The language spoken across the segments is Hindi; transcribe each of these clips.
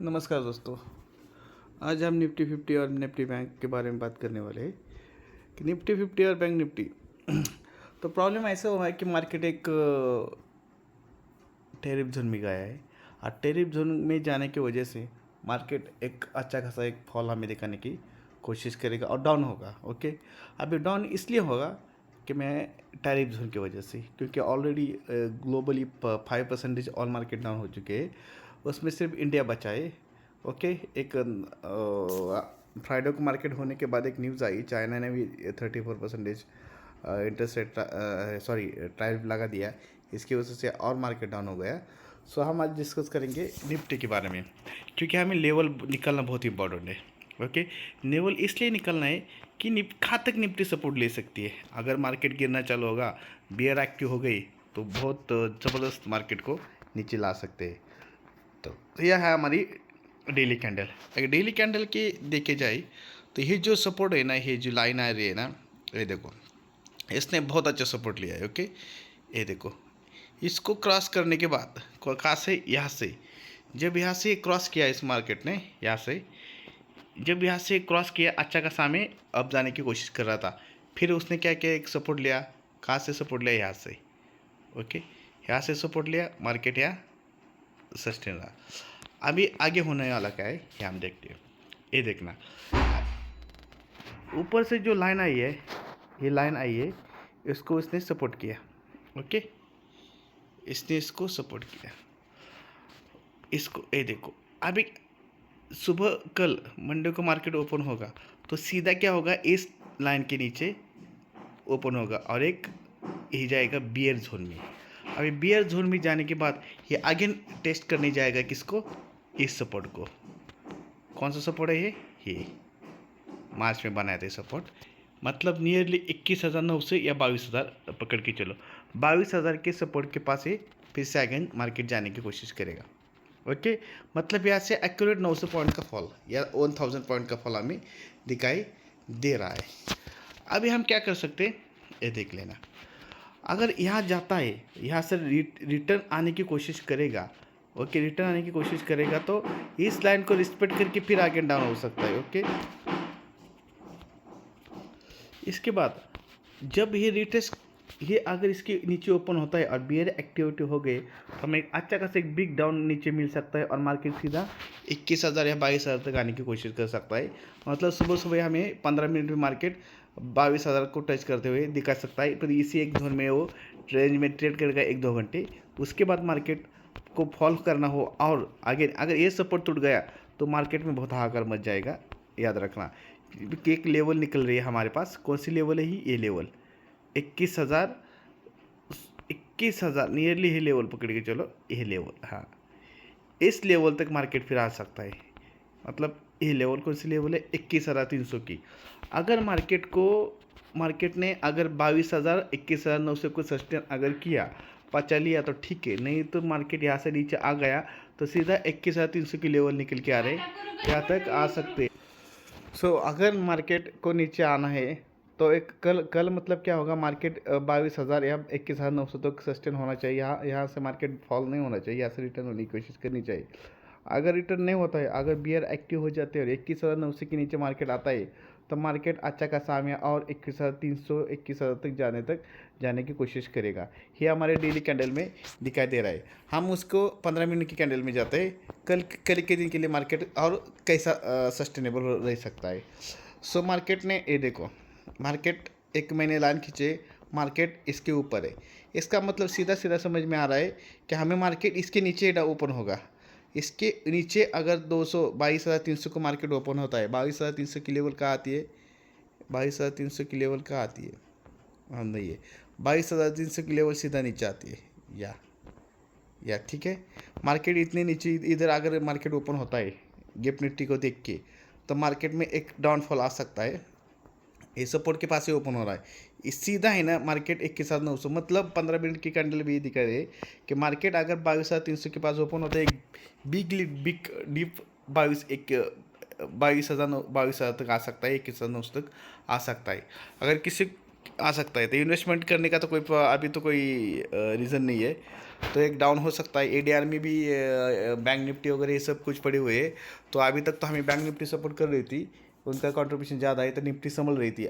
नमस्कार दोस्तों। आज हम निफ्टी 50 और निफ्टी बैंक के बारे में बात करने वाले हैं कि निफ्टी 50 और बैंक निफ्टी। तो प्रॉब्लम ऐसा हुआ है कि मार्केट एक टेरिफ जोन में गया है और टेरिफ जोन में जाने की वजह से मार्केट एक अच्छा खासा एक फॉल हमें दिखाने की कोशिश करेगा और डाउन होगा। ओके, अभी डाउन इसलिए होगा कि मैं टैरिफ जोन की वजह से, क्योंकि already globally 5% all market down हो चुके हैं, उसमें सिर्फ इंडिया बचा है। ओके, एक फ्राइडे को मार्केट होने के बाद एक न्यूज़ आई, चाइना ने भी 34% इंटरेस्ट रेट टैरिफ लगा दिया, इसकी वजह से और मार्केट डाउन हो गया। सो हम आज डिस्कस करेंगे निफ्टी के बारे में, क्योंकि हमें लेवल निकालना बहुत इंपॉर्टेंट है। ओके, लेवल इसलिए निकलना है कि कहाँ तक निफ्टी सपोर्ट ले सकती है। अगर मार्केट गिरना चालू होगा, बियर एक्टिव हो गई, तो बहुत ज़बरदस्त मार्केट को नीचे ला सकते हैं। तो यह है हमारी डेली कैंडल। अगर डेली कैंडल के देखे जाए तो ये जो सपोर्ट है ना, ये जो लाइन आ रही है ना, ये देखो, इसने बहुत अच्छा सपोर्ट लिया है। ओके, ये देखो, इसको क्रॉस करने के बाद कहाँ से, यहाँ से, जब यहाँ से क्रॉस किया इस मार्केट ने, यहाँ से जब यहाँ से क्रॉस किया, अच्छा खासा में अब जाने की कोशिश कर रहा था, फिर उसने क्या किया, एक सपोर्ट लिया। कहाँ से सपोर्ट लिया? यहाँ से। ओके, यहाँ से सपोर्ट लिया, मार्केट यहाँ सस्टेन रहा। अभी आगे होने वाला क्या है, ये हम देखते हैं। ये देखना, ऊपर से जो लाइन आई है, ये लाइन आई है, इसको इसने सपोर्ट किया। ओके, इसने इसको सपोर्ट किया, इसको। ये देखो, अभी सुबह कल मंडे को मार्केट ओपन होगा तो सीधा क्या होगा, इस लाइन के नीचे ओपन होगा और एक ही जाएगा बियर जोन में। अभी बियर जोन में जाने के बाद ये अगेन टेस्ट करने जाएगा किसको, इस सपोर्ट को। कौन सा सपोर्ट है ये मार्च में बनाए थे सपोर्ट, मतलब नियरली 21,900 या 22,000 पकड़ के चलो, 22,000 के सपोर्ट के पास ये फिर से अगेन मार्केट जाने की कोशिश करेगा। ओके, मतलब यहाँ से एक्यूरेट 900 पॉइंट का फॉल या 1000 पॉइंट का फॉल हमें दिखाई दे रहा है। अभी हम क्या कर सकते हैं, ये देख लेना। अगर यहाँ जाता है, यहाँ से रिटर्न आने की कोशिश करेगा। ओके, रिटर्न आने की कोशिश करेगा तो इस लाइन को रिस्पेक्ट करके फिर आगे डाउन हो सकता है। ओके, इसके बाद जब ये रिटेस्ट, ये अगर इसके नीचे ओपन होता है और बियर एक्टिविटी हो गई तो हमें एक अच्छा खासा एक बिग डाउन नीचे मिल सकता है और मार्केट सीधा 21,000 या 22,000 तक आने की कोशिश कर सकता है। मतलब सुबह सुबह हमें 15 मिनट में मार्केट 22,000 को टच करते हुए दिखा सकता है। फिर इसी एक जोन में वो रेंज में ट्रेड करेगा 1-2 घंटे, उसके बाद मार्केट को फॉलो करना हो और आगे अगर ये सपोर्ट टूट गया तो मार्केट में बहुत हाहाकार मच जाएगा। याद रखना कि एक लेवल निकल रही है हमारे पास, कौन सी लेवल है ही, ये लेवल 21,000 नियरली ही लेवल पकड़ के चलो, ये लेवल, हाँ, इस लेवल तक मार्केट फिर आ सकता है। मतलब ये लेवल कौन सी लेवल है, 21,300 की। अगर मार्केट ने अगर 22,000 21,900 को सस्टेन अगर किया, पचा लिया तो ठीक है, नहीं तो मार्केट यहाँ से नीचे आ गया तो सीधा 21,300 की लेवल निकल के आ रहे, यहाँ तक आ सकते। सो अगर मार्केट को नीचे आना है तो एक कल मतलब क्या होगा, मार्केट 22,000 या 21,900 तक सस्टेन होना चाहिए। यहाँ से मार्केट फॉल नहीं होना चाहिए, यहाँ से रिटर्न होने की कोशिश करनी चाहिए। अगर रिटर्न नहीं होता है, अगर बियर एक्टिव हो जाते हैं और 21,900 के नीचे मार्केट आता है तो मार्केट अच्छा खासा हमें और 21,300 21,000 तक जाने की कोशिश करेगा। ये हमारे डेली कैंडल में दिखाई दे रहा है। हम उसको 15 मिनट की कैंडल में जाते हैं, कल के दिन के लिए मार्केट और कैसा सस्टेनेबल रह सकता है। सो मार्केट ने, ये देखो, मार्केट एक महीने लाइन खींचे, मार्केट इसके ऊपर है, इसका मतलब सीधा सीधा समझ में आ रहा है कि हमें मार्केट इसके नीचे ओपन होगा। इसके नीचे अगर 22,300 को मार्केट ओपन होता है, 22,300 की लेवल कहाँ आती है, 22,300 की लेवल कहाँ आती है, हाँ नहीं है, 22,300 की लेवल सीधा नीचे आती है, या ठीक है। मार्केट इतने नीचे इधर अगर मार्केट ओपन होता है गिफ्ट निफ्टी को देख के, तो मार्केट में एक डाउनफॉल आ सकता है। ये सपोर्ट के पास ही ओपन हो रहा है, इस सीधा है ना मार्केट 21,900, मतलब 15 मिनट की कैंडल भी दिखा रही है कि मार्केट अगर 22,300 के पास ओपन होता है, एक बिग डीप 22,000 तक आ सकता है, 21,900 तक आ सकता है। अगर किसी आ सकता है। तो इन्वेस्टमेंट करने का तो कोई अभी तो कोई रीज़न नहीं है। तो एक डाउन हो सकता है। एडीआर में भी बैंक निफ्टी वगैरह ये सब कुछ पड़े हुए हैं। तो अभी तक तो हमें बैंक निफ्टी सपोर्ट कर रही थी, उनका कंट्रीब्यूशन ज़्यादा है तो निफ्टी संभल रही थी।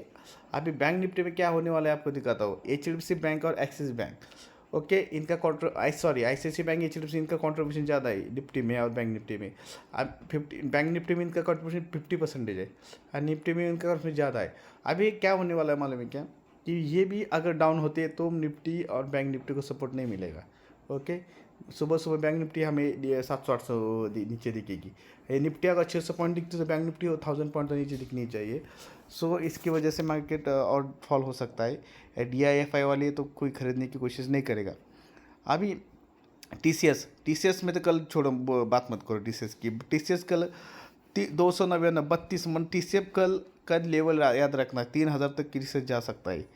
अभी बैंक निफ्टी में क्या होने वाला है आपको दिखाता हूँ। एचडीएफसी बैंक और एक्सिस बैंक, ओके, इनका आईसीआईसीआई बैंक, एचडीएफसी, इनका कंट्रीब्यूशन ज़्यादा है निफ्टी में और बैंक निफ्टी में। अब 50 बैंक निफ्टी में इनका कंट्रीब्यूशन 50% है और निफ्टी में इनका कंट्रीब्यूशन ज़्यादा है। अभी क्या होने वाला है मालूम है क्या, कि ये भी अगर डाउन होते हैं तो निफ्टी और बैंक निफ्टी को सपोर्ट नहीं मिलेगा। ओके, सुबह सुबह बैंक निफ्टी हमें 700-800 नीचे दिखेगी। निफ्टी अगर 600 पॉइंट दिखती है तो बैंक निफ्टी 1000 पॉइंट तो नीचे दिखनी चाहिए। सो इसकी वजह से मार्केट और फॉल हो सकता है। DIFI वाले तो कोई खरीदने की कोशिश नहीं करेगा। अभी टीसीएस में तो कल छोड़ो, बात मत करो टीसीएस की। टीसीएस कल 299 32 मन। टीसीएस कल लेवल याद रखना 3000 तक टीसीएस जा सकता है।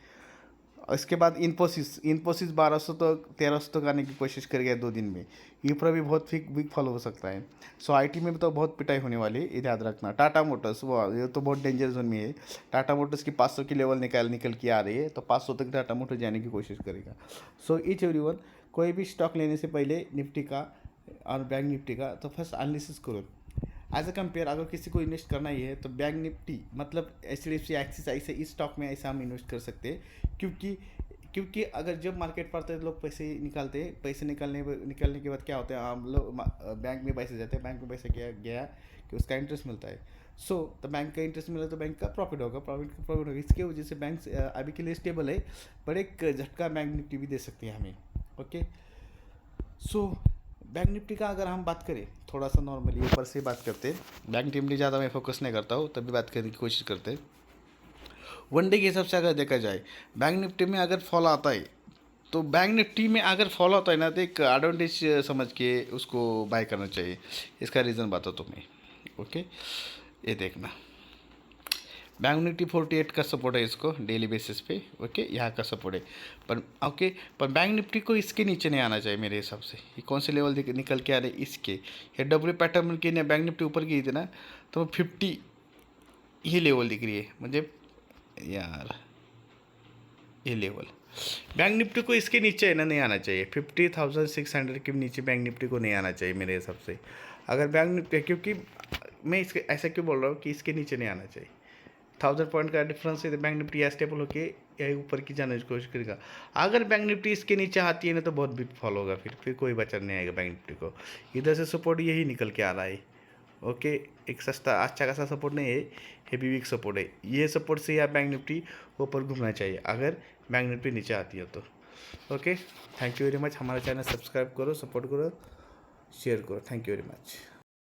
इसके बाद इन्फोसिस 1200 तक 1300 तक आने की कोशिश करेगा 2 दिन में। यूप्रो भी बहुत वीक फॉलो हो सकता है। सो आईटी में भी तो बहुत पिटाई होने वाली है, ये याद रखना। टाटा मोटर्स, वो ये तो बहुत डेंजर जोन में है। टाटा मोटर्स की 500 की लेवल निकल के आ रही है, तो 500 तक टाटा मोटर्स जाने की कोशिश करेगा। सो ईच एवरीवन, कोई भी स्टॉक लेने से पहले निफ्टी का और बैंक निफ्टी का तो फर्स्ट एनालिसिस करो। एज अ कंपेयर, अगर किसी को इन्वेस्ट करना ही है तो बैंक निफ्टी मतलब HDFC एक्सिस ऐसे इस स्टॉक में ऐसा हम इन्वेस्ट कर सकते हैं। क्योंकि अगर जब मार्केट पड़ता है तो लोग पैसे निकालते हैं। पैसे निकलने के बाद क्या होता है, हम लोग बैंक में पैसे जाते हैं। बैंक में पैसे गया कि उसका इंटरेस्ट मिलता है। सो तो बैंक का इंटरेस्ट मिला तो बैंक का प्रॉफिट होगा। इसके वजह से बैंक अभी के लिए स्टेबल है, पर एक झटका बैंक निफ्टी भी दे सकती है हमें। ओके, सो बैंक निफ्टी का अगर हम बात करें थोड़ा सा नॉर्मली ऊपर से बात करते हैं। बैंक निफ्टी ज़्यादा मैं फोकस नहीं करता हूँ, तभी बात करने की कोशिश करते हैं। वन डे के हिसाब से अगर देखा जाए, बैंक निफ्टी में अगर फॉल आता है तो बैंक निफ्टी में अगर फॉल होता है ना, तो एक एडवांटेज समझ के उसको बाय करना चाहिए। इसका रीज़न बताओ तुम्हें। ओके, ये देखना, बैंक निफ्टी 48 का सपोर्ट है इसको डेली बेसिस पे। ओके, यहाँ का सपोर्ट है, पर ओके, पर बैंक निफ्टी को इसके नीचे नहीं आना चाहिए मेरे हिसाब से। ये कौन से लेवल निकल के आ रहे इसके, ये डब्ल्यू पैटर्न की ना बैंक निफ्टी ऊपर गई थी ना, तो 50 ये लेवल दिख रही है मुझे यार। ये लेवल बैंक निफ्टी को इसके नीचे है ना नहीं आना चाहिए। 50,600 के नीचे बैंक निफ्टी को नहीं आना चाहिए मेरे हिसाब से। अगर बैंक निफ्टी, क्योंकि मैं इसके ऐसा क्यों बोल रहा हूँ कि इसके नीचे नहीं आना चाहिए। 1000 पॉइंट का डिफरेंस है तो बैंक निफ्टी या स्टेबल होकर या ऊपर की जाने की कोशिश करेगा। अगर बैंक निफ्टी इसके नीचे आती है ना तो बहुत बिग फॉल होगा, फिर कोई बचा नहीं आएगा बैंक निफ्टी को। इधर से सपोर्ट यही निकल के आ रहा है। ओके, एक सस्ता अच्छा खासा सपोर्ट नहीं है, हेवी वीक सपोर्ट है। ये सपोर्ट से या बैंक निफ्टी ऊपर घूमना चाहिए अगर बैंक निफ्टी नीचे आती है तो। Okay, thank you very much. हमारा चैनल सब्सक्राइब करो, सपोर्ट करो, शेयर करो। Thank you very much.